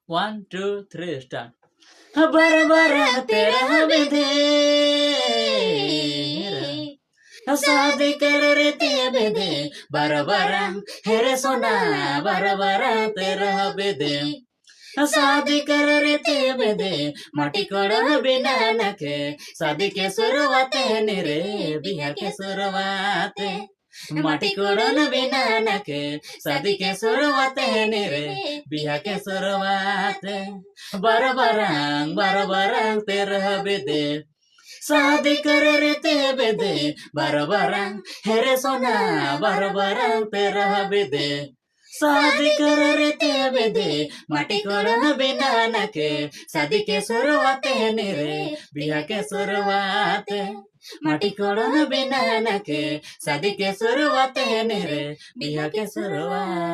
1 2 3 start. बार बार तेरा विधि शादी कर रे ते बेदे बार बार हेरे सोना बार बार तेरा बेदे शादी कर रे ते बेदे माटी कोड़ बिना नखे शादी के शुरुआत है रे बिया के शुरुआत माटी कोड़ बिना नखे शादी के शुरुआत है रे बिया के शुरुआत बार बार तेरा बेदे शादी कर रे ते बेदे बार बार हेरे सोना बार बार तेरा बेदे शादी कर रे ते बेदे माटी कोड़ बिना नखे शादी के शुरुआत है रे बिया के शुरुआत माटी कोड़ बिना नखे शादी के शुरुआत है रे बिया के शुरुआत।